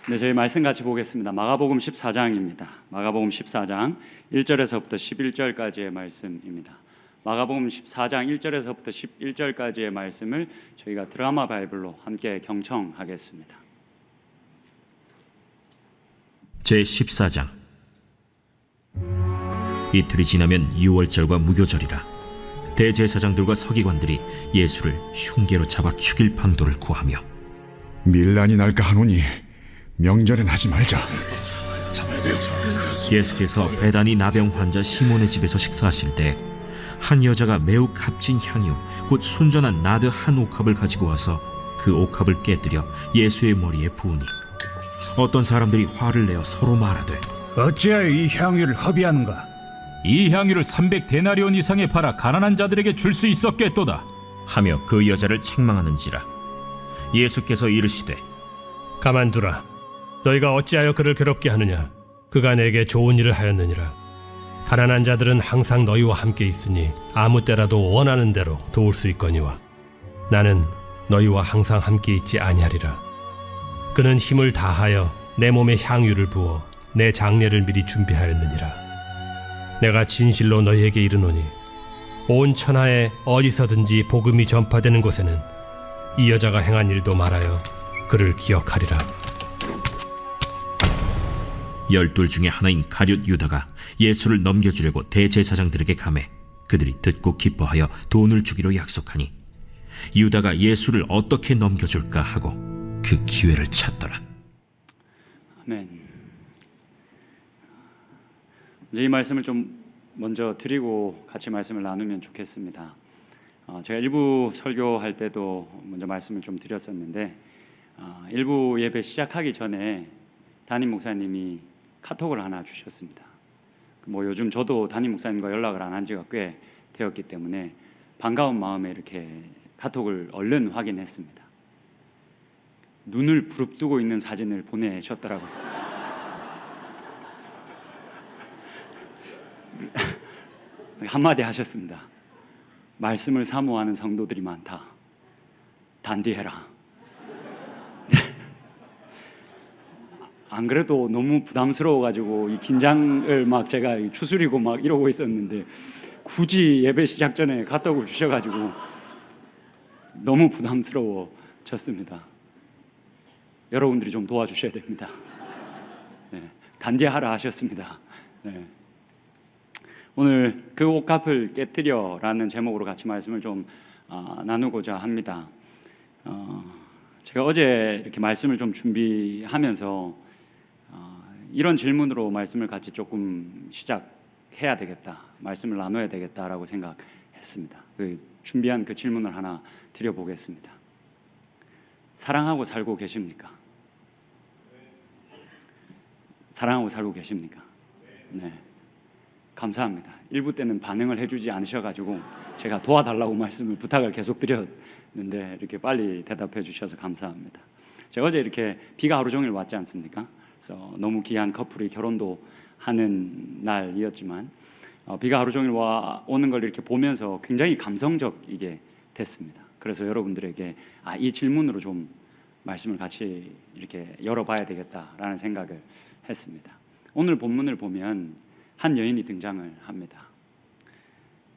네, 저희 말씀 같이 보겠습니다. 마가복음 14장입니다. 마가복음 14장 1절에서부터 11절까지의 말씀입니다. 마가복음 14장 1절에서부터 11절까지의 말씀을 저희가 드라마 바이블로 함께 경청하겠습니다. 제14장. 이틀이 지나면 유월절과 무교절이라. 대제사장들과 서기관들이 예수를 흉계로 잡아 죽일 방도를 구하며 밀란이 날까 하노니 명절엔 하지 말자. 예수께서 베다니 나병 환자 시몬의 집에서 식사하실 때 한 여자가 매우 값진 향유 곧 순전한 나드 한 옥합을 가지고 와서 그 옥합을 깨뜨려 예수의 머리에 부으니 어떤 사람들이 화를 내어 서로 말하되 어찌하여 이 향유를 허비하는가? 이 향유를 300데나리온 이상에 팔아 가난한 자들에게 줄 수 있었겠도다 하며 그 여자를 책망하는지라. 예수께서 이르시되 가만두라. 너희가 어찌하여 그를 괴롭게 하느냐? 그가 내게 좋은 일을 하였느니라. 가난한 자들은 항상 너희와 함께 있으니 아무 때라도 원하는 대로 도울 수 있거니와 나는 너희와 항상 함께 있지 아니하리라. 그는 힘을 다하여 내 몸에 향유를 부어 내 장례를 미리 준비하였느니라. 내가 진실로 너희에게 이르노니 온 천하에 어디서든지 복음이 전파되는 곳에는 이 여자가 행한 일도 말하여 그를 기억하리라. 12 중에 하나인 가룟 유다가 예수를 넘겨주려고 대제사장들에게 가매 그들이 듣고 기뻐하여 돈을 주기로 약속하니 유다가 예수를 어떻게 넘겨줄까 하고 그 기회를 찾더라. 아멘. 이제 이 말씀을 좀 먼저 드리고 같이 말씀을 나누면 좋겠습니다. 제가 일부 설교할 때도 먼저 말씀을 좀 드렸었는데 일부 예배 시작하기 전에 담임 목사님이 카톡을 하나 주셨습니다. 요즘 저도 담임 목사님과 연락을 안 한 지가 꽤 되었기 때문에 반가운 마음에 이렇게 카톡을 얼른 확인했습니다. 눈을 부릅뜨고 있는 사진을 보내셨더라고요. 한마디 하셨습니다. 말씀을 사모하는 성도들이 많다. 단디해라. 안 그래도 너무 부담스러워가지고 이 긴장을 막 제가 추스리고 막 이러고 있었는데 굳이 예배 시작 전에 카톡을 주셔가지고 너무 부담스러워졌습니다. 여러분들이 좀 도와주셔야 됩니다. 네, 단디하라 하셨습니다. 네. 오늘 그 옥합을 깨뜨려라는 제목으로 같이 말씀을 좀 나누고자 합니다. 제가 어제 이렇게 말씀을 좀 준비하면서 이런 질문으로 말씀을 같이 조금 시작해야 되겠다, 말씀을 나눠야 되겠다라고 생각했습니다. 준비한 그 질문을 하나 드려보겠습니다. 사랑하고 살고 계십니까? 사랑하고 살고 계십니까? 네, 감사합니다. 일부 때는 반응을 해주지 않으셔가지고 제가 도와달라고 말씀을 부탁을 계속 드렸는데 이렇게 빨리 대답해 주셔서 감사합니다. 제가 어제 이렇게 비가 하루 종일 왔지 않습니까? 그래서 너무 귀한 커플이 결혼도 하는 날이었지만 비가 하루 종일 오는 걸 이렇게 보면서 굉장히 감성적이게 됐습니다. 그래서 여러분들에게 이 질문으로 좀 말씀을 같이 이렇게 열어봐야 되겠다라는 생각을 했습니다. 오늘 본문을 보면 한 여인이 등장을 합니다.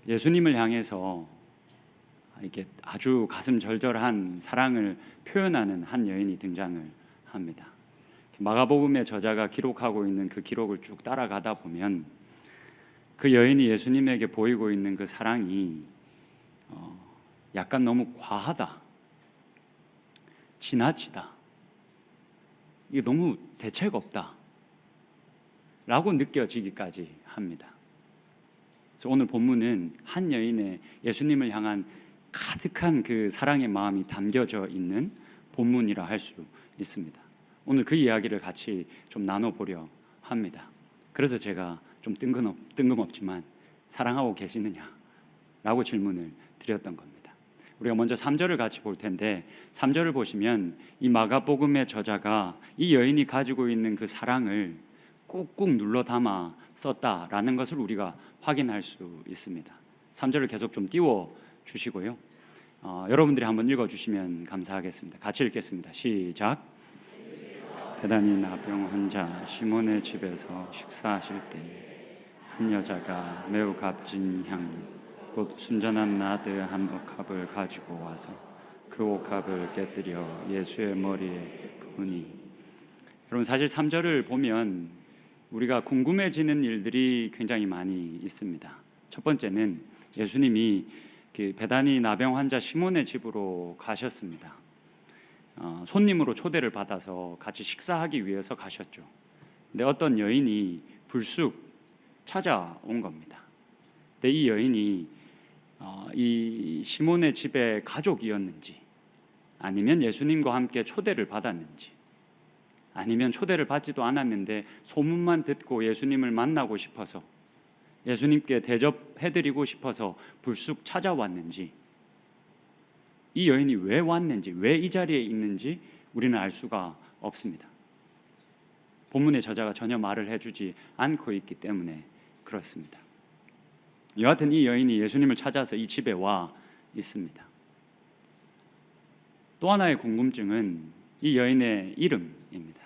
예수님을 향해서 이렇게 아주 가슴 절절한 사랑을 표현하는 한 여인이 등장을 합니다. 마가복음의 저자가 기록하고 있는 그 기록을 쭉 따라가다 보면 그 여인이 예수님에게 보이고 있는 그 사랑이 약간 너무 과하다, 지나치다, 이게 너무 대책 없다 라고 느껴지기까지 합니다. 그래서 오늘 본문은 한 여인의 예수님을 향한 가득한 그 사랑의 마음이 담겨져 있는 본문이라 할 수 있습니다. 오늘 그 이야기를 같이 좀 나눠보려 합니다. 그래서 제가 좀 뜬금없지만 사랑하고 계시느냐 라고 질문을 드렸던 겁니다. 우리가 먼저 3절을 같이 볼 텐데 3절을 보시면 이 마가복음의 저자가 이 여인이 가지고 있는 그 사랑을 꾹꾹 눌러 담아 썼다라는 것을 우리가 확인할 수 있습니다. 3절을 계속 좀 띄워 주시고요. 여러분들이 한번 읽어주시면 감사하겠습니다. 같이 읽겠습니다. 시작. 베다니 나병 환자 시몬의 집에서 식사하실 때에 한 여자가 매우 값진 향유 곧 순전한 나드 한 옥합을 가지고 와서 그 옥합을 깨뜨려 예수의 머리에 부으니. 여러분, 사실 3절을 보면 우리가 궁금해지는 일들이 굉장히 많이 있습니다. 첫 번째는 예수님이 베다니 나병 환자 시몬의 집으로 가셨습니다. 손님으로 초대를 받아서 같이 식사하기 위해서 가셨죠. 근데 어떤 여인이 불쑥 찾아온 겁니다. 근데 이 여인이 이 시몬의 집의 가족이었는지, 아니면 예수님과 함께 초대를 받았는지, 아니면 초대를 받지도 않았는데 소문만 듣고 예수님을 만나고 싶어서, 예수님께 대접해드리고 싶어서 불쑥 찾아왔는지, 이 여인이 왜 왔는지, 왜 이 자리에 있는지 우리는 알 수가 없습니다. 본문의 저자가 전혀 말을 해주지 않고 있기 때문에 그렇습니다. 여하튼 이 여인이 예수님을 찾아서 이 집에 와 있습니다. 또 하나의 궁금증은 이 여인의 이름입니다.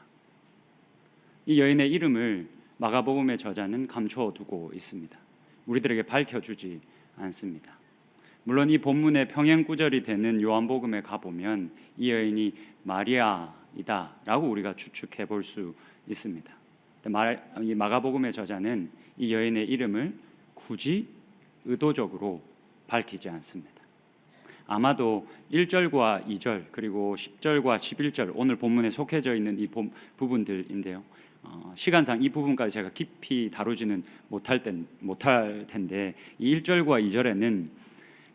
이 여인의 이름을 마가복음의 저자는 감춰두고 있습니다. 우리들에게 밝혀주지 않습니다. 물론 이 본문의 평행 구절이 되는 요한복음에 가보면 이 여인이 마리아이다 라고 우리가 추측해 볼 수 있습니다. 이 마가복음의 저자는 이 여인의 이름을 굳이 의도적으로 밝히지 않습니다. 아마도 1절과 2절 그리고 10절과 11절, 오늘 본문에 속해져 있는 이 부분들인데요, 시간상 이 부분까지 제가 깊이 다루지는 못할 텐데, 이 1절과 2절에는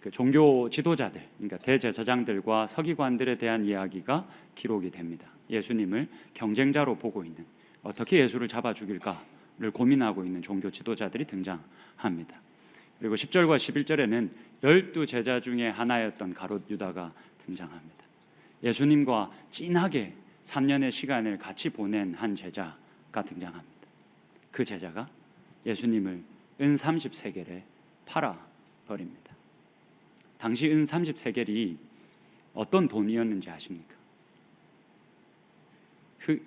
그 종교 지도자들, 그러니까 대제사장들과 서기관들에 대한 이야기가 기록이 됩니다. 예수님을 경쟁자로 보고 있는, 어떻게 예수를 잡아 죽일까를 고민하고 있는 종교 지도자들이 등장합니다. 그리고 10절과 11절에는 12제자 중에 하나였던 가룟 유다가 등장합니다. 예수님과 진하게 3년의 시간을 같이 보낸 한 제자가 등장합니다. 그 제자가 예수님을 은 30세겔에 팔아버립니다. 당시 은 30세겔이 어떤 돈이었는지 아십니까?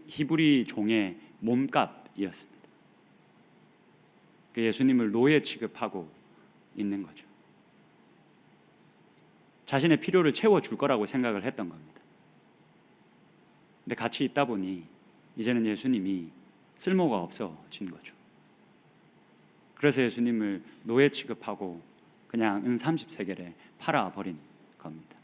히브리 종의 몸값이었습니다. 예수님을 노예 취급하고 있는 거죠. 자신의 필요를 채워줄 거라고 생각을 했던 겁니다. 근데 같이 있다 보니 이제는 예수님이 쓸모가 없어진 거죠. 그래서 예수님을 노예 취급하고 그냥 은 30세겔에 팔아버린 겁니다.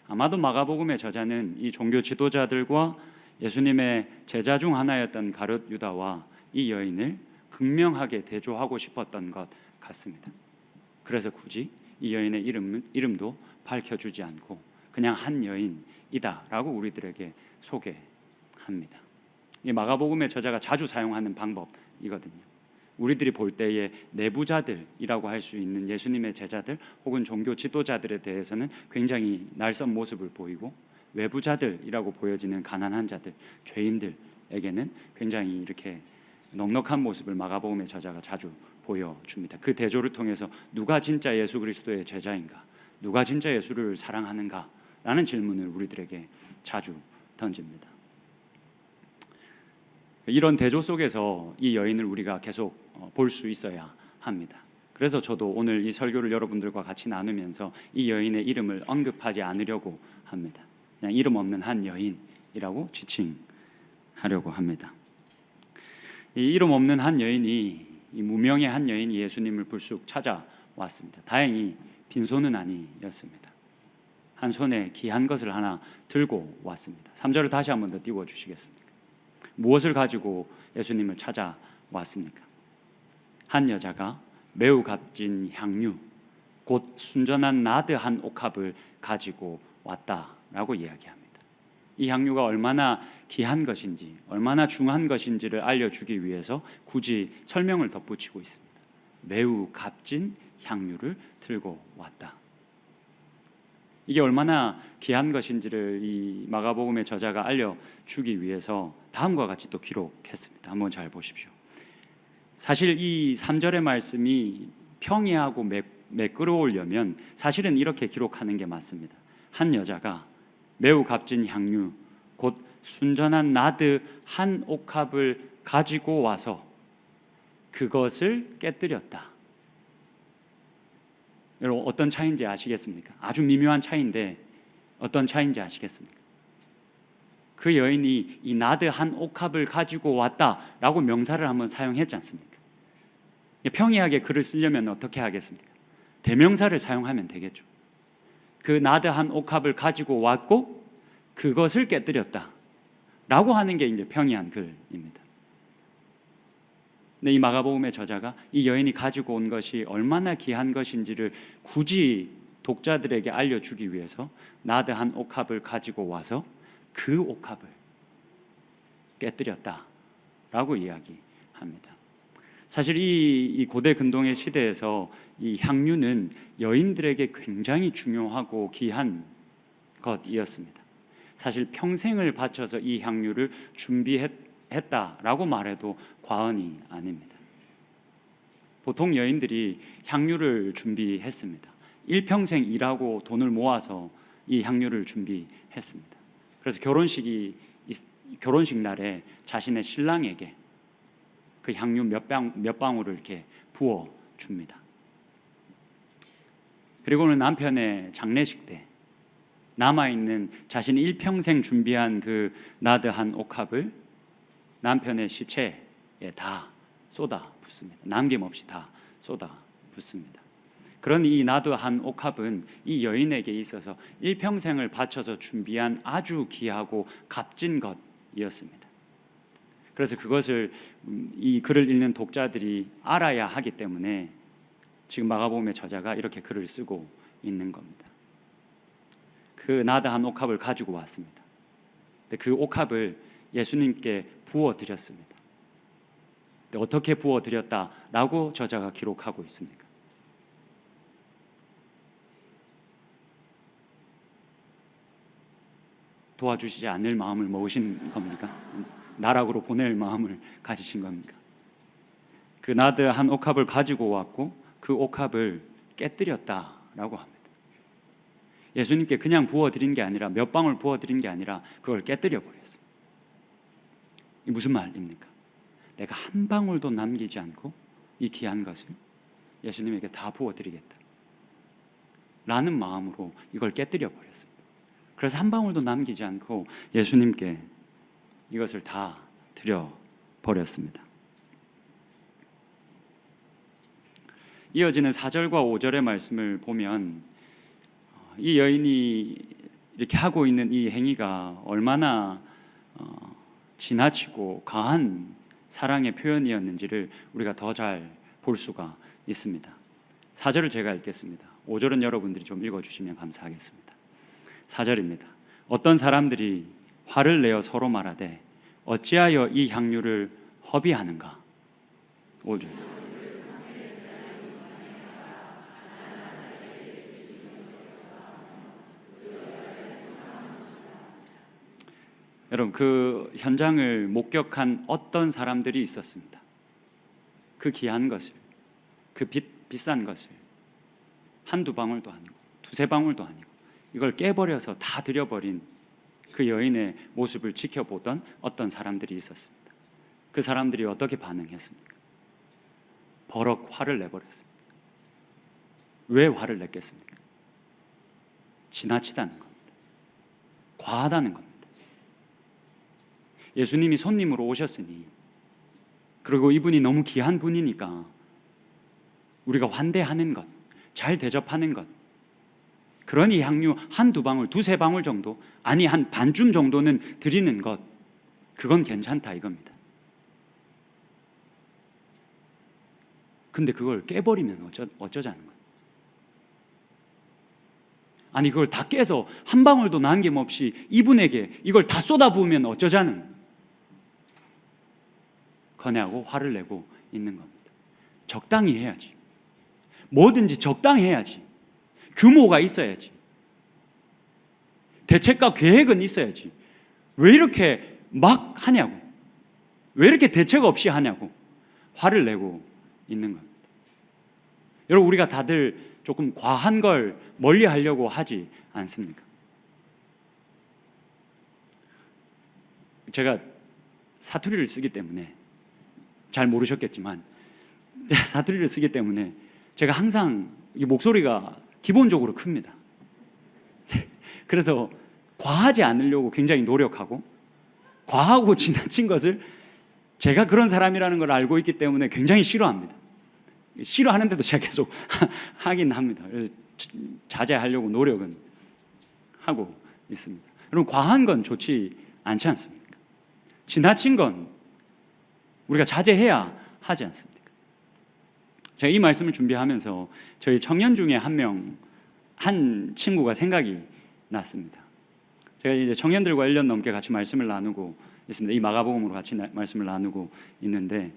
아마도 마가복음의 저자는 이 종교 지도자들과 예수님의 제자 중 하나였던 가룟 유다와 이 여인을 극명하게 대조하고 싶었던 것 같습니다. 그래서 굳이 이 여인의 이름도 밝혀주지 않고 그냥 한 여인이다 라고 우리들에게 소개합니다. 이 마가복음의 저자가 자주 사용하는 방법이거든요. 우리들이 볼 때에 내부자들이라고 할 수 있는 예수님의 제자들 혹은 종교 지도자들에 대해서는 굉장히 날선 모습을 보이고, 외부자들이라고 보여지는 가난한 자들, 죄인들에게는 굉장히 이렇게 넉넉한 모습을 마가복음의 저자가 자주 보여줍니다. 그 대조를 통해서 누가 진짜 예수 그리스도의 제자인가, 누가 진짜 예수를 사랑하는가 라는 질문을 우리들에게 자주 던집니다. 이런 대조 속에서 이 여인을 우리가 계속 볼 수 있어야 합니다. 그래서 저도 오늘 이 설교를 여러분들과 같이 나누면서 이 여인의 이름을 언급하지 않으려고 합니다. 그냥 이름 없는 한 여인이라고 지칭하려고 합니다. 이 이름 없는 한 여인이, 이 무명의 한 여인이 예수님을 불쑥 찾아왔습니다. 다행히 빈손은 아니었습니다. 한 손에 귀한 것을 하나 들고 왔습니다. 3절을 다시 한 번 더 띄워주시겠습니까? 무엇을 가지고 예수님을 찾아왔습니까? 한 여자가 매우 값진 향유 곧 순전한 나드 한 옥합을 가지고 왔다라고 이야기합니다. 이 향유가 얼마나 귀한 것인지, 얼마나 중요한 것인지를 알려주기 위해서 굳이 설명을 덧붙이고 있습니다. 매우 값진 향유를 들고 왔다. 이게 얼마나 귀한 것인지를 이 마가복음의 저자가 알려주기 위해서 다음과 같이 또 기록했습니다. 한번 잘 보십시오. 사실 이 3절의 말씀이 평이하고 매끄러우려면 사실은 이렇게 기록하는 게 맞습니다. 한 여자가 매우 값진 향유 곧 순전한 나드 한 옥합을 가지고 와서 그것을 깨뜨렸다. 여러분, 어떤 차이인지 아시겠습니까? 아주 미묘한 차이인데 어떤 차이인지 아시겠습니까? 그 여인이 이 나드 한 옥합을 가지고 왔다라고 명사를 한번 사용했지 않습니까? 평이하게 글을 쓰려면 어떻게 하겠습니까? 대명사를 사용하면 되겠죠. 그 나드 한 옥합을 가지고 왔고 그것을 깨뜨렸다 라고 하는 게 이제 평이한 글입니다. 근데 이 마가복음의 저자가 이 여인이 가지고 온 것이 얼마나 귀한 것인지를 굳이 독자들에게 알려주기 위해서 나드 한 옥합을 가지고 와서 그 옥합을 깨뜨렸다 라고 이야기합니다. 사실 이 고대 근동의 시대에서 이 향유는 여인들에게 굉장히 중요하고 귀한 것이었습니다. 사실 평생을 바쳐서 이 향유를 준비했다라고 말해도 과언이 아닙니다. 보통 여인들이 향유를 준비했습니다. 일평생 일하고 돈을 모아서 이 향유를 준비했습니다. 그래서 결혼식 날에 자신의 신랑에게 그 향유 몇 방울을 이렇게 부어 줍니다. 그리고는 남편의 장례식 때 남아있는 자신이 일평생 준비한 그 나드 한 옥합을 남편의 시체에 다 쏟아 붓습니다. 남김없이 다 쏟아 붓습니다. 그런 이 나드 한 옥합은 이 여인에게 있어서 일평생을 바쳐서 준비한 아주 귀하고 값진 것이었습니다. 그래서 그것을 이 글을 읽는 독자들이 알아야 하기 때문에 지금 마가복음의 저자가 이렇게 글을 쓰고 있는 겁니다. 그 나드 한 옥합을 가지고 왔습니다. 근데 그 옥합을 예수님께 부어 드렸습니다. 어떻게 부어 드렸다라고 저자가 기록하고 있습니까? 도와주시지 않을 마음을 먹으신 겁니까? 나락으로 보낼 마음을 가지신 겁니까? 그 나드 한 옥합을 가지고 왔고 그 옥합을 깨뜨렸다라고 합니다. 예수님께 그냥 부어드린 게 아니라 몇 방울 부어드린 게 아니라 그걸 깨뜨려 버렸습니다. 이 무슨 말입니까? 내가 한 방울도 남기지 않고 이 귀한 것을 예수님에게 다 부어드리겠다 라는 마음으로 이걸 깨뜨려 버렸습니다. 그래서 한 방울도 남기지 않고 예수님께 이것을 다 드려 버렸습니다. 이어지는 4절과 5절의 말씀을 보면 이 여인이 이렇게 하고 있는 이 행위가 얼마나 지나치고 과한 사랑의 표현이었는지를 우리가 더 잘 볼 수가 있습니다. 4절을 제가 읽겠습니다. 5절은 여러분들이 좀 읽어주시면 감사하겠습니다. 4절입니다. 어떤 사람들이 화를 내어 서로 말하되 어찌하여 이 향유를 허비하는가? 5절. 여러분, 그 현장을 목격한 어떤 사람들이 있었습니다. 그 귀한 것을, 그 비싼 것을 한두 방울도 아니고 두세 방울도 아니고 이걸 깨버려서 다 들여버린 그 여인의 모습을 지켜보던 어떤 사람들이 있었습니다. 그 사람들이 어떻게 반응했습니까? 버럭 화를 내버렸습니다. 왜 화를 냈겠습니까? 지나치다는 겁니다. 과하다는 겁니다. 예수님이 손님으로 오셨으니, 그리고 이분이 너무 귀한 분이니까 우리가 환대하는 것, 잘 대접하는 것, 그러니 향유 한두 방울, 두세 방울 정도, 아니 한 반줌 정도는 드리는 것, 그건 괜찮다 이겁니다. 근데 그걸 깨버리면 어쩌자는 거예요? 아니 그걸 다 깨서 한 방울도 남김없이 이분에게 이걸 다 쏟아부으면 어쩌자는 거냐고 화를 내고 있는 겁니다. 적당히 해야지. 뭐든지 적당히 해야지. 규모가 있어야지. 대책과 계획은 있어야지. 왜 이렇게 막 하냐고. 왜 이렇게 대책 없이 하냐고 화를 내고 있는 겁니다. 여러분, 우리가 다들 조금 과한 걸 멀리 하려고 하지 않습니까? 제가 사투리를 쓰기 때문에 잘 모르셨겠지만 사투리를 쓰기 때문에 제가 항상 이 목소리가 기본적으로 큽니다. 그래서 과하지 않으려고 굉장히 노력하고 과하고 지나친 것을 제가 그런 사람이라는 걸 알고 있기 때문에 굉장히 싫어합니다. 싫어하는데도 제가 계속 하긴 합니다. 그래서 자제하려고 노력은 하고 있습니다. 여러분, 과한 건 좋지 않지 않습니까? 지나친 건 우리가 자제해야 하지 않습니까? 제가 이 말씀을 준비하면서 저희 청년 중에 한 친구가 생각이 났습니다. 제가 이제 청년들과 1년 넘게 같이 말씀을 나누고 있습니다. 이 마가복음으로 같이 말씀을 나누고 있는데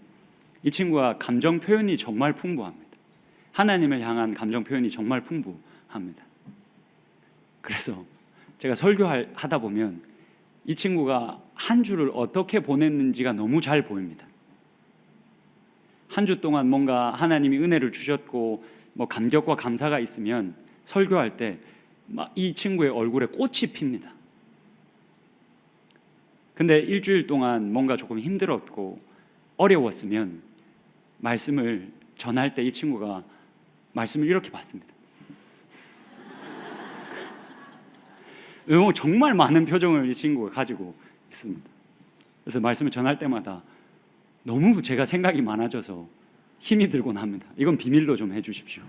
이 친구가 감정 표현이 정말 풍부합니다. 하나님을 향한 감정 표현이 정말 풍부합니다. 그래서 제가 설교하다 보면 이 친구가 한 주를 어떻게 보냈는지가 너무 잘 보입니다. 한 주 동안 뭔가 하나님이 은혜를 주셨고 뭐 감격과 감사가 있으면 설교할 때 막 이 친구의 얼굴에 꽃이 핍니다. 근데 일주일 동안 뭔가 조금 힘들었고 어려웠으면 말씀을 전할 때 이 친구가 말씀을 이렇게 받습니다. 정말 많은 표정을 이 친구가 가지고 있습니다. 그래서 말씀을 전할 때마다 너무 제가 생각이 많아져서 힘이 들곤 합니다. 이건 비밀로 좀 해주십시오.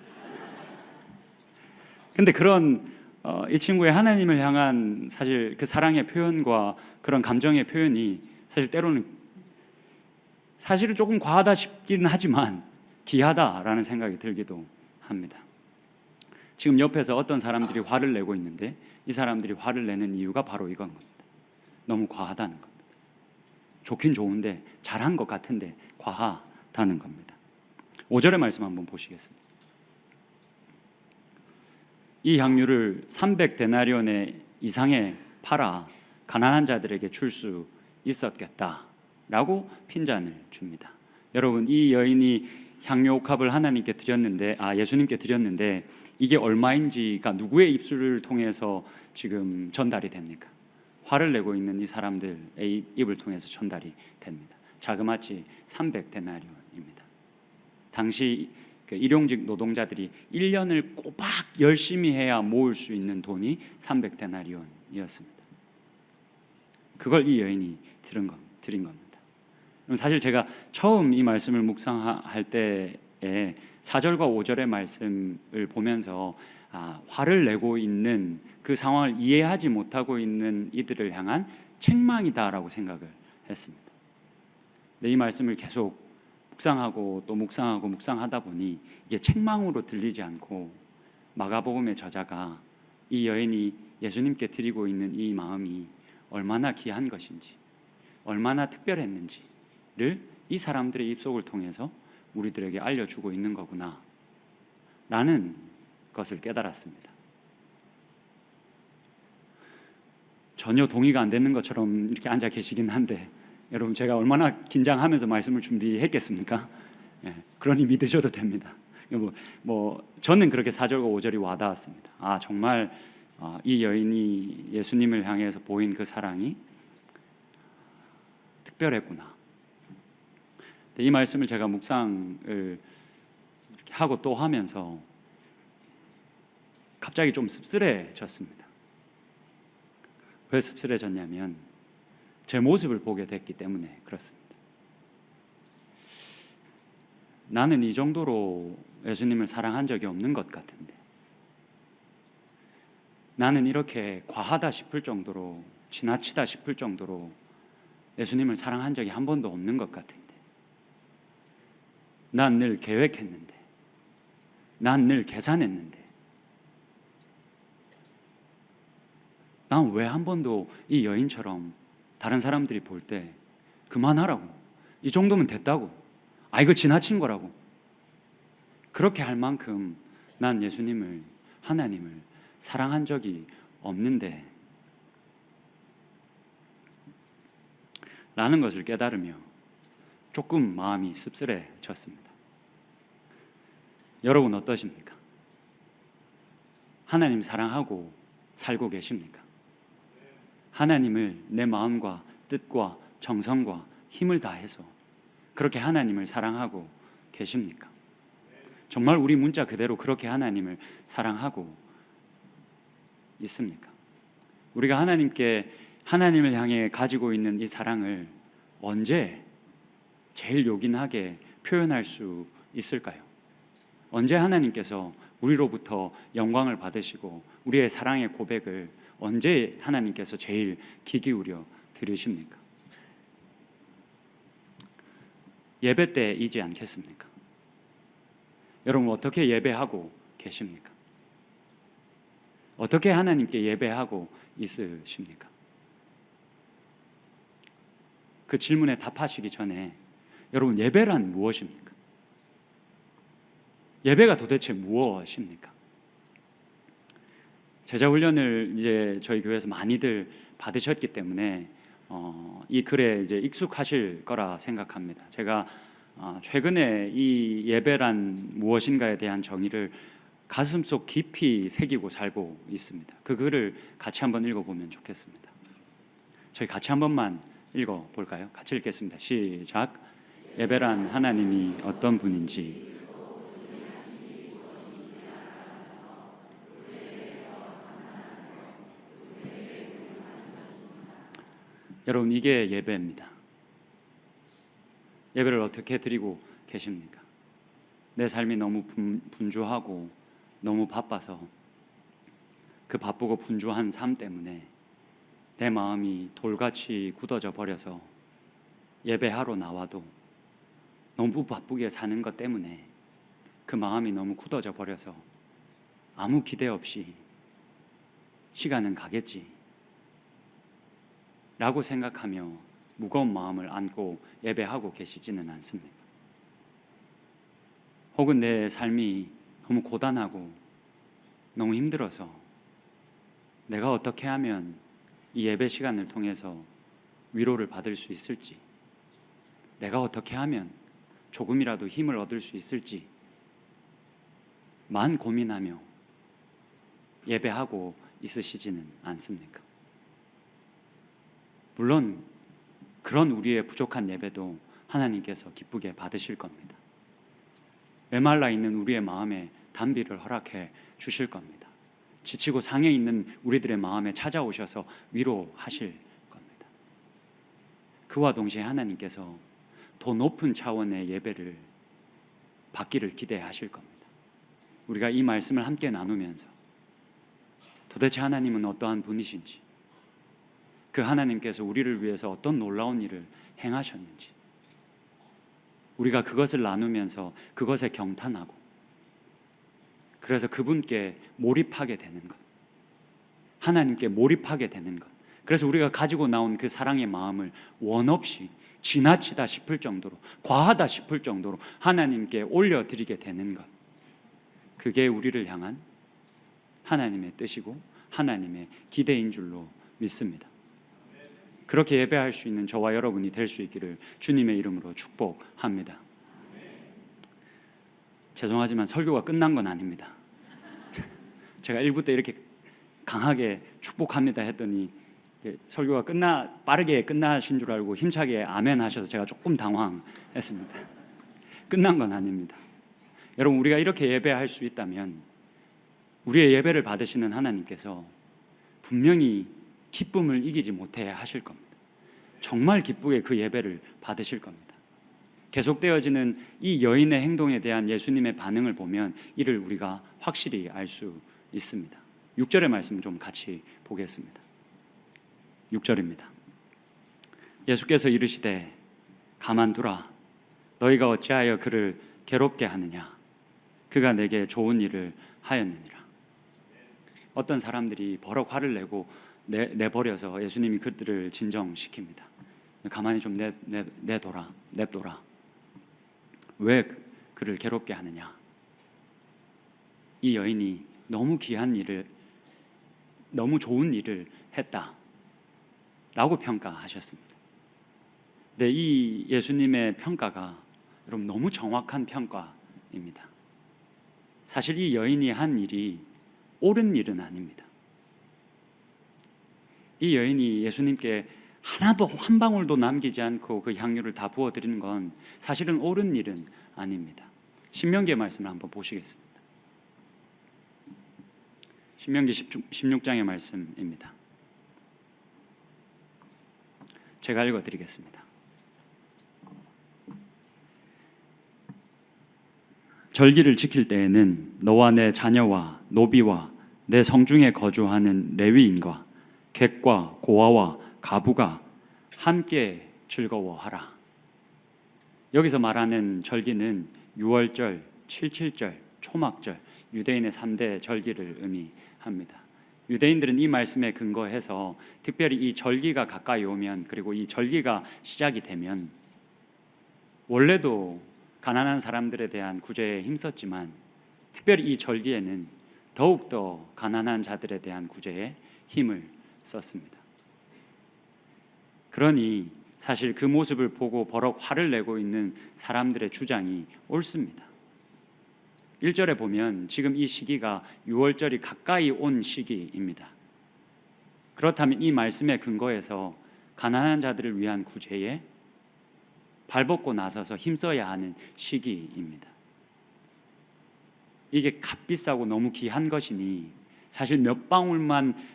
근데 그런 이 친구의 하나님을 향한 사실 그 사랑의 표현과 그런 감정의 표현이 사실 때로는 사실은 조금 과하다 싶긴 하지만 귀하다라는 생각이 들기도 합니다. 지금 옆에서 어떤 사람들이 화를 내고 있는데 이 사람들이 화를 내는 이유가 바로 이건 겁니다. 너무 과하다는 겁니다. 좋긴 좋은데 잘한 것 같은데 과하다는 겁니다. 5절의 말씀 한번 보시겠습니다. 이 향유를 300데나리온의 이상에 팔아 가난한 자들에게 줄 수 있었겠다라고 핀잔을 줍니다. 여러분, 이 여인이 향유 옥합을 하나님께 드렸는데 예수님께 드렸는데 이게 얼마인지가 누구의 입술을 통해서 지금 전달이 됩니까? 화를 내고 있는 이 사람들의 입을 통해서 전달이 됩니다. 자그마치 300데나리온입니다. 당시 그 일용직 노동자들이 1년을 꼬박 열심히 해야 모을 수 있는 돈이 300데나리온이었습니다. 그걸 이 여인이 드린 겁니다. 사실 제가 처음 이 말씀을 묵상할 때에 4절과 5절의 말씀을 보면서 화를 내고 있는 그 상황을 이해하지 못하고 있는 이들을 향한 책망이다라고 생각을 했습니다. 근데 이 말씀을 계속 묵상하고 또 묵상하다 보니 이게 책망으로 들리지 않고 마가복음의 저자가 이 여인이 예수님께 드리고 있는 이 마음이 얼마나 귀한 것인지, 얼마나 특별했는지를 이 사람들의 입속을 통해서 우리들에게 알려주고 있는 거구나 라는 것을 깨달았습니다. 전혀 동의가 안 되는 것처럼 이렇게 앉아 계시긴 한데 여러분, 제가 얼마나 긴장하면서 말씀을 준비했겠습니까? 그러니 믿으셔도 됩니다. 저는 그렇게 4절과 5절이 와닿았습니다. 정말 이 여인이 예수님을 향해서 보인 그 사랑이 특별했구나. 이 말씀을 제가 묵상을 이렇게 하고 또 하면서 갑자기 좀 씁쓸해졌습니다. 왜 씁쓸해졌냐면 제 모습을 보게 됐기 때문에 그렇습니다. 나는 이 정도로 예수님을 사랑한 적이 없는 것 같은데, 나는 이렇게 과하다 싶을 정도로, 지나치다 싶을 정도로 예수님을 사랑한 적이 한 번도 없는 것 같은데, 난 늘 계획했는데, 난 늘 계산했는데, 난 왜 한 번도 이 여인처럼 다른 사람들이 볼 때 그만하라고, 이 정도면 됐다고, 이거 지나친 거라고, 그렇게 할 만큼 난 예수님을, 하나님을 사랑한 적이 없는데 라는 것을 깨달으며 조금 마음이 씁쓸해졌습니다. 여러분 어떠십니까? 하나님 사랑하고 살고 계십니까? 하나님을 내 마음과 뜻과 정성과 힘을 다해서 그렇게 하나님을 사랑하고 계십니까? 정말 우리 문자 그대로 그렇게 하나님을 사랑하고 있습니까? 우리가 하나님을 향해 가지고 있는 이 사랑을 언제 제일 요긴하게 표현할 수 있을까요? 언제 하나님께서 우리로부터 영광을 받으시고 우리의 사랑의 고백을 언제 하나님께서 제일 귀 기울여 들으십니까? 예배 때이지 않겠습니까? 여러분 어떻게 예배하고 계십니까? 어떻게 하나님께 예배하고 있으십니까? 그 질문에 답하시기 전에 여러분 예배란 무엇입니까? 예배가 도대체 무엇입니까? 제자 훈련을 이제 저희 교회에서 많이들 받으셨기 때문에 이 글에 이제 익숙하실 거라 생각합니다. 제가 최근에 이 예배란 무엇인가에 대한 정의를 가슴속 깊이 새기고 살고 있습니다. 그 글을 같이 한번 읽어보면 좋겠습니다. 저희 같이 한 번만 읽어볼까요? 같이 읽겠습니다. 시작. 예배란 하나님이 어떤 분인지 여러분 이게 예배입니다. 예배를 어떻게 드리고 계십니까? 내 삶이 너무 분주하고 너무 바빠서 그 바쁘고 분주한 삶 때문에 내 마음이 돌같이 굳어져 버려서 예배하러 나와도 너무 바쁘게 사는 것 때문에 그 마음이 너무 굳어져 버려서 아무 기대 없이 시간은 가겠지 라고 생각하며 무거운 마음을 안고 예배하고 계시지는 않습니까? 혹은 내 삶이 너무 고단하고 너무 힘들어서 내가 어떻게 하면 이 예배 시간을 통해서 위로를 받을 수 있을지, 내가 어떻게 하면 조금이라도 힘을 얻을 수 있을지 만 고민하며 예배하고 있으시지는 않습니까? 물론 그런 우리의 부족한 예배도 하나님께서 기쁘게 받으실 겁니다. 메말라 있는 우리의 마음에 단비를 허락해 주실 겁니다. 지치고 상해 있는 우리들의 마음에 찾아오셔서 위로하실 겁니다. 그와 동시에 하나님께서 더 높은 차원의 예배를 받기를 기대하실 겁니다. 우리가 이 말씀을 함께 나누면서 도대체 하나님은 어떠한 분이신지, 그 하나님께서 우리를 위해서 어떤 놀라운 일을 행하셨는지, 우리가 그것을 나누면서 그것에 경탄하고 그래서 그분께 몰입하게 되는 것, 하나님께 몰입하게 되는 것, 그래서 우리가 가지고 나온 그 사랑의 마음을 원 없이 지나치다 싶을 정도로, 과하다 싶을 정도로 하나님께 올려드리게 되는 것, 그게 우리를 향한 하나님의 뜻이고 하나님의 기대인 줄로 믿습니다. 그렇게 예배할 수 있는 저와 여러분이 될 수 있기를 주님의 이름으로 축복합니다. 죄송하지만 설교가 끝난 건 아닙니다. 제가 1부 때 이렇게 강하게 축복합니다 했더니 설교가 빠르게 끝나신 줄 알고 힘차게 아멘 하셔서 제가 조금 당황했습니다. 끝난 건 아닙니다. 여러분, 우리가 이렇게 예배할 수 있다면 우리의 예배를 받으시는 하나님께서 분명히 기쁨을 이기지 못해 하실 겁니다. 정말 기쁘게 그 예배를 받으실 겁니다. 계속되어지는 이 여인의 행동에 대한 예수님의 반응을 보면 이를 우리가 확실히 알 수 있습니다. 6절의 말씀 좀 같이 보겠습니다. 6절입니다. 예수께서 이르시되 가만두라, 너희가 어찌하여 그를 괴롭게 하느냐, 그가 내게 좋은 일을 하였느니라. 어떤 사람들이 버럭 화를 내고 내버려서 예수님이 그들을 진정시킵니다. 가만히 좀 냅둬라. 왜 그를 괴롭게 하느냐? 이 여인이 너무 귀한 일을, 너무 좋은 일을 했다라고 평가하셨습니다. 근데 이 예수님의 평가가 여러분 너무 정확한 평가입니다. 사실 이 여인이 한 일이 옳은 일은 아닙니다. 이 여인이 예수님께 하나도 한 방울도 남기지 않고 그 향유를 다 부어드리는 건 사실은 옳은 일은 아닙니다. 신명기의 말씀을 한번 보시겠습니다. 신명기 16장의 말씀입니다. 제가 읽어드리겠습니다. 절기를 지킬 때에는 너와 내 자녀와 노비와 내 성중에 거주하는 레위인과 객과 고아와 가부가 함께 즐거워하라. 여기서 말하는 절기는 유월절, 칠칠절, 초막절, 유대인의 3대 절기를 의미합니다. 유대인들은 이 말씀에 근거해서 특별히 이 절기가 가까이 오면, 그리고 이 절기가 시작이 되면 원래도 가난한 사람들에 대한 구제에 힘썼지만 특별히 이 절기에는 더욱더 가난한 자들에 대한 구제에 힘을 썼습니다. 그러니 사실 그 모습을 보고 버럭 화를 내고 있는 사람들의 주장이 옳습니다. 1절에 보면 지금 이 시기가 유월절이 가까이 온 시기입니다. 그렇다면 이 말씀에 근거해서 가난한 자들을 위한 구제에 발벗고 나서서 힘써야 하는 시기입니다. 이게 값비싸고 너무 귀한 것이니 사실 몇 방울만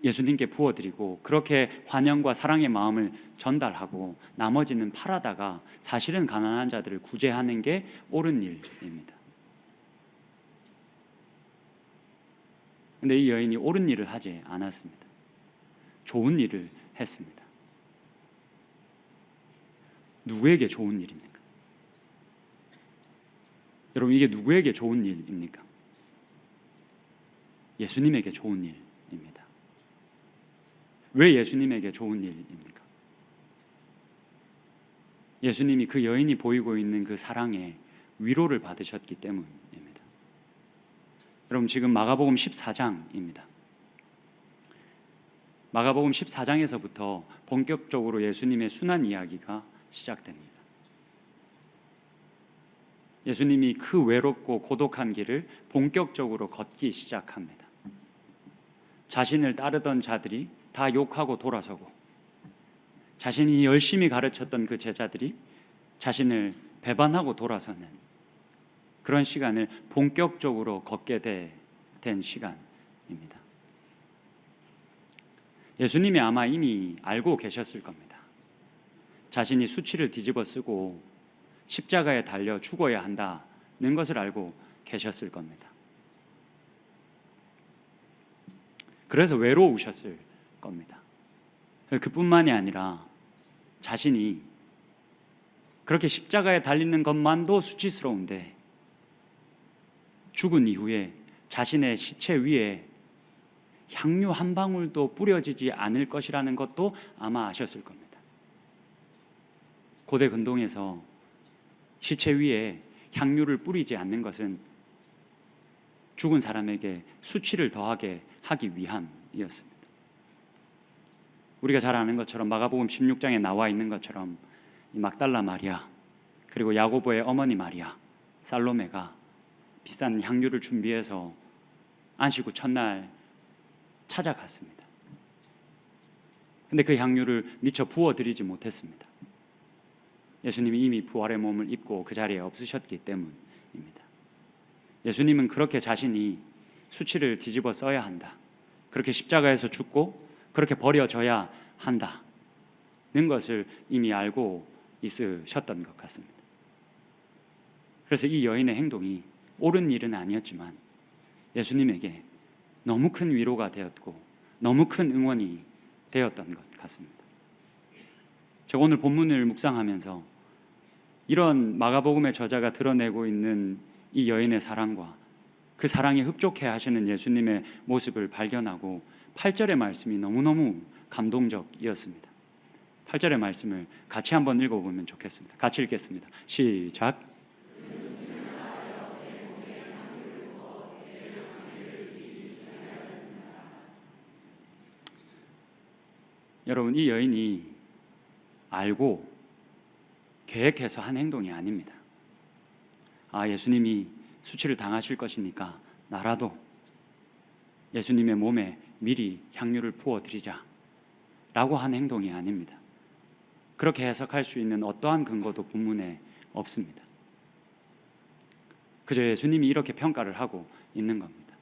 예수님께 부어드리고 그렇게 환영과 사랑의 마음을 전달하고 나머지는 팔아다가 사실은 가난한 자들을 구제하는 게 옳은 일입니다. 근데 이 여인이 옳은 일을 하지 않았습니다. 좋은 일을 했습니다. 누구에게 좋은 일입니까? 여러분, 이게 누구에게 좋은 일입니까? 예수님에게 좋은 일입니다. 왜 예수님에게 좋은 일입니까? 예수님이 그 여인이 보이고 있는 그 사랑에 위로를 받으셨기 때문입니다. 여러분, 지금 마가복음 14장입니다. 마가복음 14장에서부터 본격적으로 예수님의 순환 이야기가 시작됩니다. 예수님이 그 외롭고 고독한 길을 본격적으로 걷기 시작합니다. 자신을 따르던 자들이 다 욕하고 돌아서고, 자신이 열심히 가르쳤던 그 제자들이 자신을 배반하고 돌아서는 그런 시간을 본격적으로 걷게 된 시간입니다. 예수님이 아마 이미 알고 계셨을 겁니다. 자신이 수치를 뒤집어 쓰고 십자가에 달려 죽어야 한다는 것을 알고 계셨을 겁니다. 그래서 외로우셨을 겁니다. 그뿐만이 아니라 자신이 그렇게 십자가에 달리는 것만도 수치스러운데 죽은 이후에 자신의 시체 위에 향유 한 방울도 뿌려지지 않을 것이라는 것도 아마 아셨을 겁니다. 고대 근동에서 시체 위에 향유를 뿌리지 않는 것은 죽은 사람에게 수치를 더하게 하기 위함이었습니다. 우리가 잘 아는 것처럼 마가복음 16장에 나와 있는 것처럼 막달라 마리아 그리고 야고보의 어머니 마리아 살로메가 비싼 향유를 준비해서 안식 후 첫날 찾아갔습니다. 근데 그 향유를 미처 부어드리지 못했습니다. 예수님이 이미 부활의 몸을 입고 그 자리에 없으셨기 때문입니다. 예수님은 그렇게 자신이 수치를 뒤집어 써야 한다, 그렇게 십자가에서 죽고 그렇게 버려져야 한다는 것을 이미 알고 있으셨던 것 같습니다. 그래서 이 여인의 행동이 옳은 일은 아니었지만 예수님에게 너무 큰 위로가 되었고 너무 큰 응원이 되었던 것 같습니다. 제가 오늘 본문을 묵상하면서 이런 마가복음의 저자가 드러내고 있는 이 여인의 사랑과 그 사랑에 흡족해 하시는 예수님의 모습을 발견하고 8절의 말씀이 너무너무 감동적이었습니다. 8절의 말씀을 같이 한번 읽어보면 좋겠습니다. 같이 읽겠습니다. 시작. 여러분, 이 여인이 알고 계획해서 한 행동이 아닙니다. 예수님이 수치를 당하실 것이니까 나라도 예수님의 몸에 미리 향유를 부어드리자 라고 한 행동이 아닙니다. 그렇게 해석할 수 있는 어떠한 근거도 본문에 없습니다. 그저 예수님이 이렇게 평가를 하고 있는 겁니다.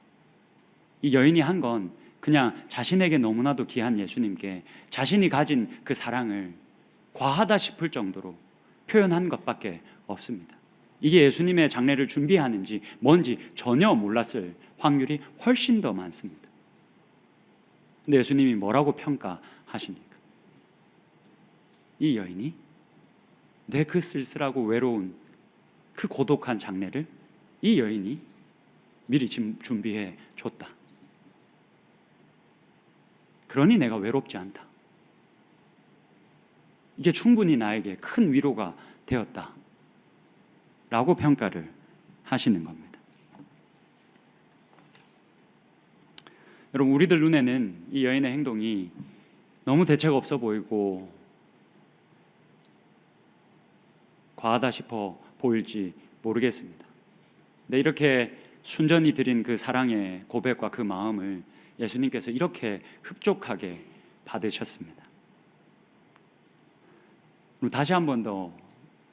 이 여인이 한 건 그냥 자신에게 너무나도 귀한 예수님께 자신이 가진 그 사랑을 과하다 싶을 정도로 표현한 것밖에 없습니다. 이게 예수님의 장례를 준비하는지 뭔지 전혀 몰랐을 확률이 훨씬 더 많습니다. 근데 예수님이 뭐라고 평가하십니까? 이 여인이 내 그 쓸쓸하고 외로운 그 고독한 장례를 이 여인이 미리 준비해 줬다. 그러니 내가 외롭지 않다. 이게 충분히 나에게 큰 위로가 되었다. 라고 평가를 하시는 겁니다. 여러분, 우리들 눈에는 이 여인의 행동이 너무 대책 없어 보이고 과하다 싶어 보일지 모르겠습니다. 근데 이렇게 순전히 드린 그 사랑의 고백과 그 마음을 예수님께서 이렇게 흡족하게 받으셨습니다. 그럼 다시 한 번 더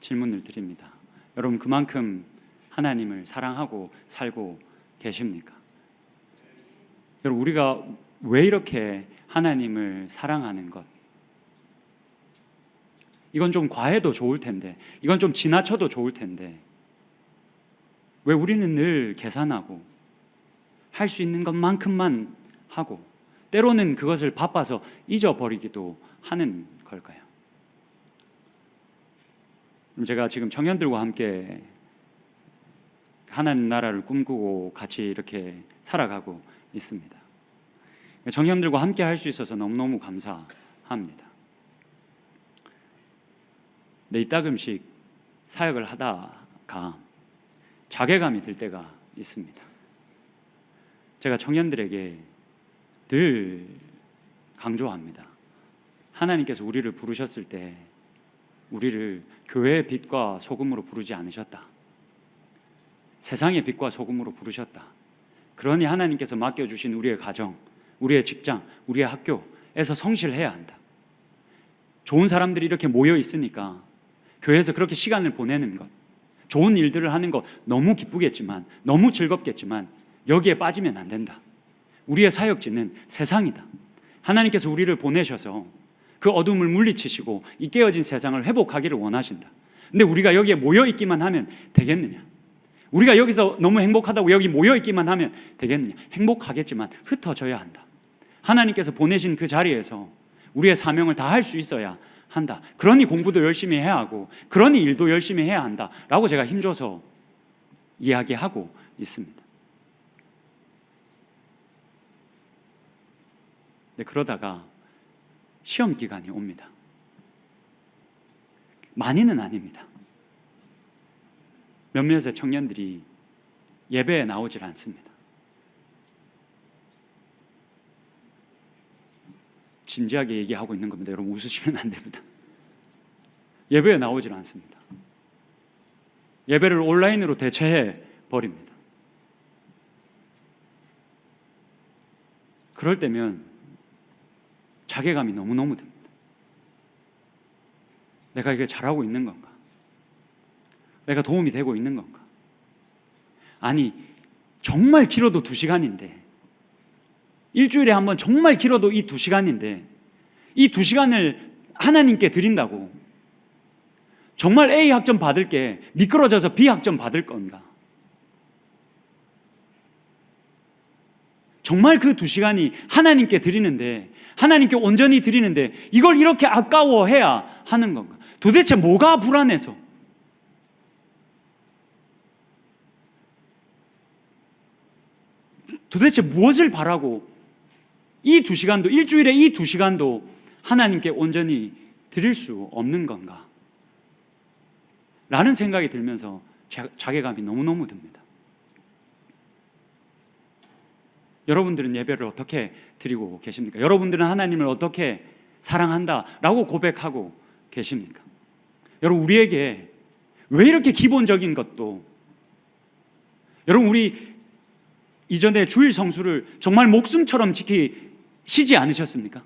질문을 드립니다. 여러분, 그만큼 하나님을 사랑하고 살고 계십니까? 여러분, 우리가 왜 이렇게 하나님을 사랑하는 것, 이건 좀 과해도 좋을 텐데, 이건 좀 지나쳐도 좋을 텐데, 왜 우리는 늘 계산하고 할 수 있는 것만큼만 하고 때로는 그것을 바빠서 잊어버리기도 하는 걸까요? 제가 지금 청년들과 함께 하나님 나라를 꿈꾸고 같이 이렇게 살아가고 있습니다. 청년들과 함께 할 수 있어서 너무너무 감사합니다. 근데 이따금씩 사역을 하다가 자괴감이 들 때가 있습니다. 제가 청년들에게 늘 강조합니다. 하나님께서 우리를 부르셨을 때 우리를 교회의 빛과 소금으로 부르지 않으셨다. 세상의 빛과 소금으로 부르셨다. 그러니 하나님께서 맡겨주신 우리의 가정, 우리의 직장, 우리의 학교에서 성실해야 한다. 좋은 사람들이 이렇게 모여 있으니까 교회에서 그렇게 시간을 보내는 것, 좋은 일들을 하는 것 너무 기쁘겠지만, 너무 즐겁겠지만 여기에 빠지면 안 된다. 우리의 사역지는 세상이다. 하나님께서 우리를 보내셔서 그 어둠을 물리치시고 이 깨어진 세상을 회복하기를 원하신다. 근데 우리가 여기에 모여 있기만 하면 되겠느냐? 우리가 여기서 너무 행복하다고 여기 모여 있기만 하면 되겠느냐? 행복하겠지만 흩어져야 한다. 하나님께서 보내신 그 자리에서 우리의 사명을 다할 수 있어야 한다. 그러니 공부도 열심히 해야 하고, 그러니 일도 열심히 해야 한다 라고 제가 힘줘서 이야기하고 있습니다. 근데 그러다가 시험 기간이 옵니다. 많이는 아닙니다. 몇몇의 청년들이 예배에 나오질 않습니다. 진지하게 얘기하고 있는 겁니다. 여러분, 웃으시면 안 됩니다. 예배에 나오질 않습니다. 예배를 온라인으로 대체해 버립니다. 그럴 때면 자괴감이 너무너무 듭니다. 내가 이게 잘하고 있는 건가? 내가 도움이 되고 있는 건가? 아니, 정말 길어도 2시간인데, 일주일에 한 번 정말 길어도 이 2시간인데, 이 2시간을 하나님께 드린다고 정말 A 학점 받을 게 미끄러져서 B 학점 받을 건가? 정말 그 2시간이 하나님께 드리는데, 하나님께 온전히 드리는데 이걸 이렇게 아까워해야 하는 건가? 도대체 뭐가 불안해서? 도대체 무엇을 바라고 이 2시간도, 일주일에 이 2시간도 하나님께 온전히 드릴 수 없는 건가? 라는 생각이 들면서 자괴감이 너무너무 듭니다. 여러분들은 예배를 어떻게 드리고 계십니까? 여러분들은 하나님을 어떻게 사랑한다 라고 고백하고 계십니까? 여러분, 우리에게 왜 이렇게 기본적인 것도, 여러분, 우리 이전에 주일 성수를 정말 목숨처럼 지키시지 않으셨습니까?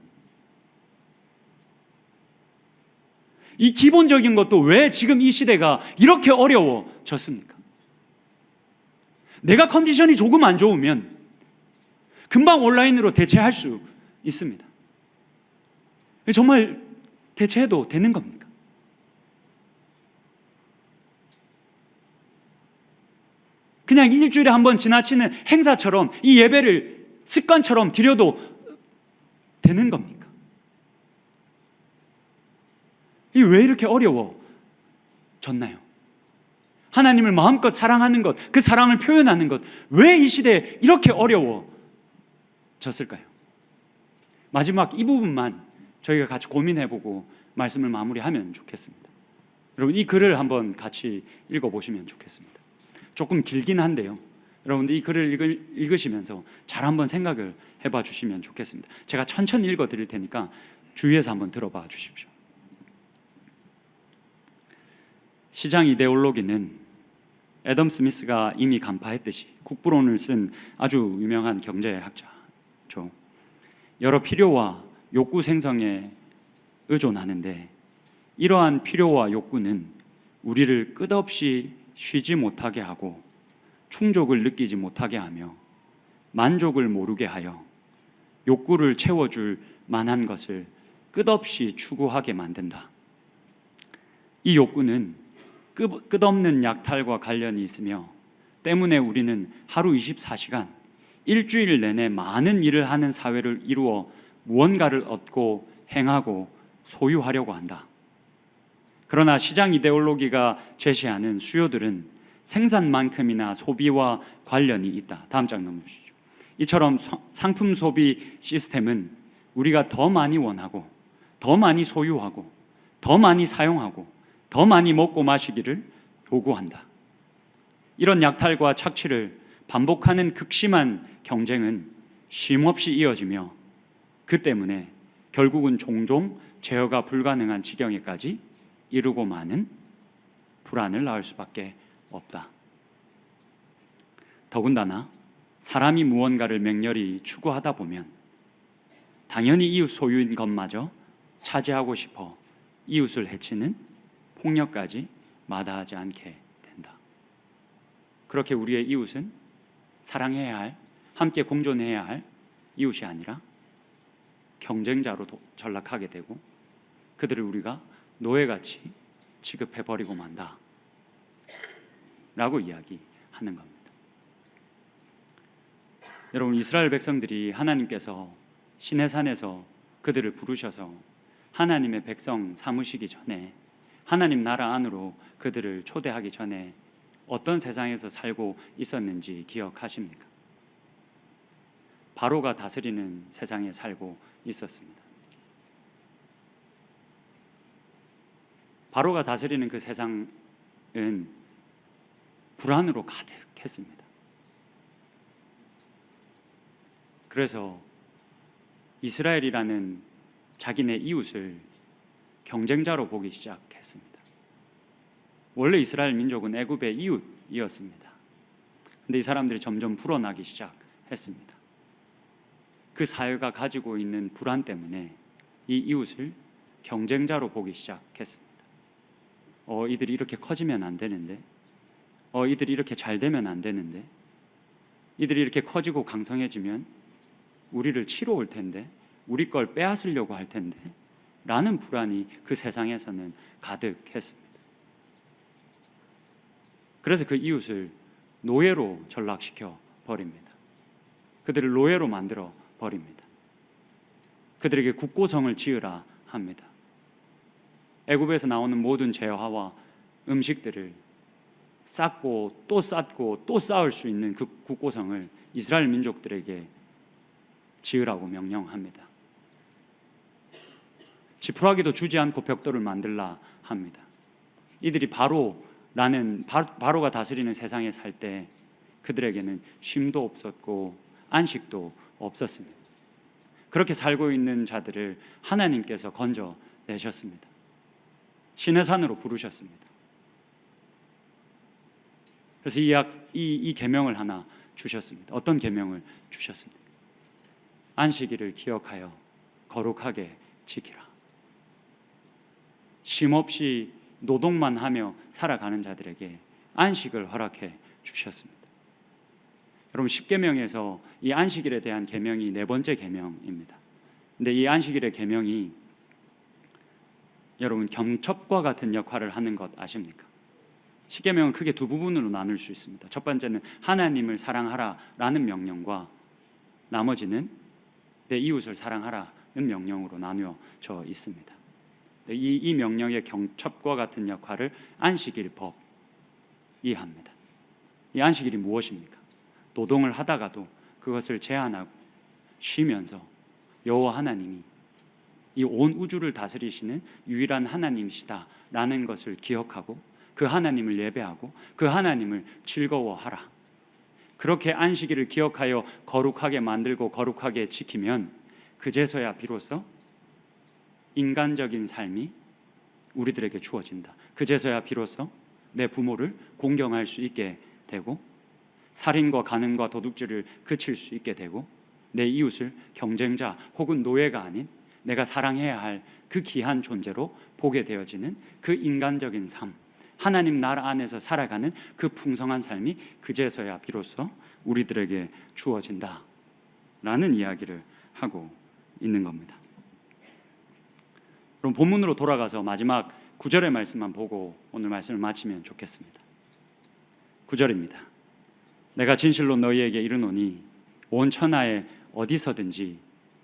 이 기본적인 것도 왜 지금 이 시대가 이렇게 어려워졌습니까? 내가 컨디션이 조금 안 좋으면 금방 온라인으로 대체할 수 있습니다. 정말 대체해도 되는 겁니까? 그냥 일주일에 한 번 지나치는 행사처럼 이 예배를 습관처럼 드려도 되는 겁니까? 이게 왜 이렇게 어려워졌나요? 하나님을 마음껏 사랑하는 것, 그 사랑을 표현하는 것, 왜 이 시대에 이렇게 어려워졌을까요? 마지막 이 부분만 저희가 같이 고민해보고 말씀을 마무리하면 좋겠습니다. 여러분, 이 글을 한번 같이 읽어보시면 좋겠습니다. 조금 길긴 한데요, 여러분들 이 글을 읽으시면서 잘 한번 생각을 해봐 주시면 좋겠습니다. 제가 천천히 읽어 드릴 테니까 주의해서 한번 들어봐 주십시오. 시장 이데올로기는 애덤 스미스가 이미 간파했듯이 국부론을 쓴 아주 유명한 경제학자죠. 여러 필요와 욕구 생성에 의존하는데, 이러한 필요와 욕구는 우리를 끝없이 쉬지 못하게 하고 충족을 느끼지 못하게 하며 만족을 모르게 하여 욕구를 채워줄 만한 것을 끝없이 추구하게 만든다. 이 욕구는 끝없는 약탈과 관련이 있으며 때문에 우리는 하루 24시간 일주일 내내 많은 일을 하는 사회를 이루어 무언가를 얻고 행하고 소유하려고 한다. 그러나 시장 이데올로기가 제시하는 수요들은 생산만큼이나 소비와 관련이 있다. 다음 장 넘어주시죠. 이처럼 상품 소비 시스템은 우리가 더 많이 원하고 더 많이 소유하고 더 많이 사용하고 더 많이 먹고 마시기를 요구한다. 이런 약탈과 착취를 반복하는 극심한 경쟁은 쉼없이 이어지며 그 때문에 결국은 종종 제어가 불가능한 지경에까지 이르고 마는 불안을 낳을 수밖에 없다. 더군다나 사람이 무언가를 맹렬히 추구하다 보면 당연히 이웃 소유인 것마저 차지하고 싶어 이웃을 해치는 폭력까지 마다하지 않게 된다. 그렇게 우리의 이웃은 사랑해야 할, 함께 공존해야 할 이웃이 아니라 경쟁자로 전락하게 되고 그들을 우리가 노예같이 취급해버리고 만다 라고 이야기하는 겁니다. 여러분, 이스라엘 백성들이 하나님께서 시내산에서 그들을 부르셔서 하나님의 백성 삼으시기 전에, 하나님 나라 안으로 그들을 초대하기 전에 어떤 세상에서 살고 있었는지 기억하십니까? 바로가 다스리는 세상에 살고 있었습니다. 바로가 다스리는 그 세상은 불안으로 가득했습니다. 그래서 이스라엘이라는 자기네 이웃을 경쟁자로 보기 시작했습니다. 원래 이스라엘 민족은 애굽의 이웃이었습니다. 근데 이 사람들이 점점 불어나기 시작했습니다. 그 사회가 가지고 있는 불안 때문에 이 이웃을 경쟁자로 보기 시작했습니다. 이들이 이렇게 커지면 안 되는데, 이들이 이렇게 잘 되면 안 되는데, 이들이 이렇게 커지고 강성해지면 우리를 치러 올 텐데, 우리 걸 빼앗으려고 할 텐데 라는 불안이 그 세상에서는 가득했습니다. 그래서 그 이웃을 노예로 전락시켜 버립니다. 그들을 노예로 만들어 버립니다. 그들에게 국고성을 지으라 합니다. 애굽에서 나오는 모든 재화와 음식들을 쌓고 또 쌓고 또 쌓을 수 있는 그 국고성을 이스라엘 민족들에게 지으라고 명령합니다. 지푸라기도 주지 않고 벽돌을 만들라 합니다. 이들이 바로가 다스리는 세상에 살 때 그들에게는 쉼도 없었고 안식도 없었습니다. 그렇게 살고 있는 자들을 하나님께서 건져내셨습니다. 시내산으로 부르셨습니다. 그래서 이 계명을 하나 주셨습니다. 어떤 계명을 주셨습니까? 안식일을 기억하여 거룩하게 지키라. 쉼없이 노동만 하며 살아가는 자들에게 안식을 허락해 주셨습니다. 여러분, 10계명에서 이 안식일에 대한 계명이 4번째 계명입니다. 근데 이 안식일의 계명이 여러분 경첩과 같은 역할을 하는 것 아십니까? 10계명은 크게 두 부분으로 나눌 수 있습니다. 첫 번째는 하나님을 사랑하라라는 명령과 나머지는 내 이웃을 사랑하라는 명령으로 나누어져 있습니다. 이 명령의 경첩과 같은 역할을 안식일법이 합니다. 이 안식일이 무엇입니까? 노동을 하다가도 그것을 제한하고 쉬면서 여호와 하나님이 이 온 우주를 다스리시는 유일한 하나님이시다라는 것을 기억하고 그 하나님을 예배하고 그 하나님을 즐거워하라. 그렇게 안식일을 기억하여 거룩하게 만들고 거룩하게 지키면 그제서야 비로소 인간적인 삶이 우리들에게 주어진다. 그제서야 비로소 내 부모를 공경할 수 있게 되고 살인과 간음과 도둑질을 그칠 수 있게 되고 내 이웃을 경쟁자 혹은 노예가 아닌 내가 사랑해야 할 그 귀한 존재로 보게 되어지는 그 인간적인 삶, 하나님 나라 안에서 살아가는 그 풍성한 삶이 그제서야 비로소 우리들에게 주어진다 라는 이야기를 하고 있는 겁니다. 그럼 본문으로 돌아가서 마지막 9절의 말씀만 보고 오늘 말씀을 마치면 좋겠습니다. 9절입니다. 내가 진실로 너희에게 이르노니 온 천하에 어디서든지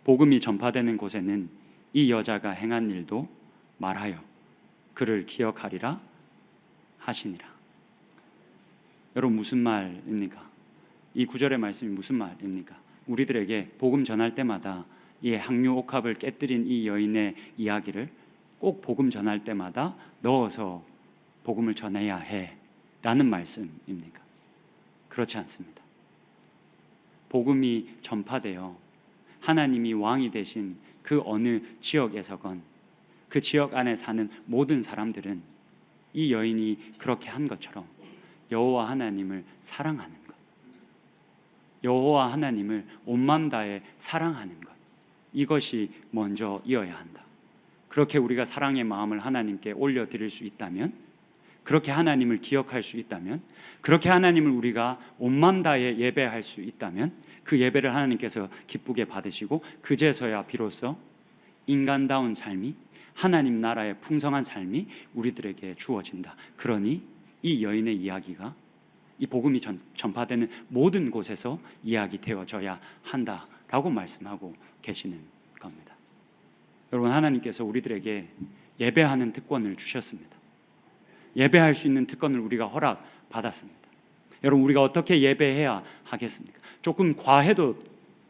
복음이 전파되는 곳에는 이 여자가 행한 일도 말하여 그를 기억하리라 하시니라. 여러분, 무슨 말입니까? 이 9절의 말씀이 무슨 말입니까? 우리들에게 복음 전할 때마다 이 항유 옥합을 깨뜨린 이 여인의 이야기를 꼭 복음 전할 때마다 넣어서 복음을 전해야 해 라는 말씀입니까? 그렇지 않습니다. 복음이 전파되어 하나님이 왕이 되신 그 어느 지역에서건 그 지역 안에 사는 모든 사람들은 이 여인이 그렇게 한 것처럼 여호와 하나님을 사랑하는 것, 여호와 하나님을 온 마음 다해 사랑하는 것, 이것이 먼저 이어야 한다. 그렇게 우리가 사랑의 마음을 하나님께 올려드릴 수 있다면, 그렇게 하나님을 기억할 수 있다면, 그렇게 하나님을 우리가 온 마음 다해 예배할 수 있다면 그 예배를 하나님께서 기쁘게 받으시고 그제서야 비로소 인간다운 삶이, 하나님 나라의 풍성한 삶이 우리들에게 주어진다. 그러니 이 여인의 이야기가 이 복음이 전파되는 모든 곳에서 이야기되어져야 한다라고 말씀하고 계시는 겁니다. 여러분, 하나님께서 우리들에게 예배하는 특권을 주셨습니다. 예배할 수 있는 특권을 우리가 허락받았습니다. 여러분, 우리가 어떻게 예배해야 하겠습니까? 조금 과해도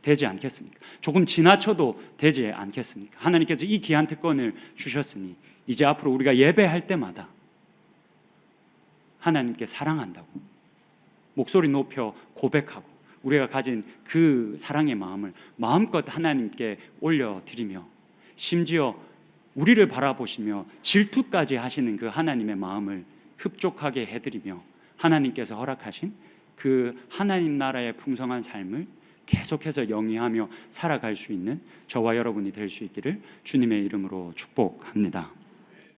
되지 않겠습니까? 조금 지나쳐도 되지 않겠습니까? 하나님께서 이 귀한 특권을 주셨으니 이제 앞으로 우리가 예배할 때마다 하나님께 사랑한다고 목소리 높여 고백하고 우리가 가진 그 사랑의 마음을 마음껏 하나님께 올려드리며, 심지어 우리를 바라보시며 질투까지 하시는 그 하나님의 마음을 흡족하게 해드리며 하나님께서 허락하신 그 하나님 나라의 풍성한 삶을 계속해서 영위하며 살아갈 수 있는 저와 여러분이 될 수 있기를 주님의 이름으로 축복합니다.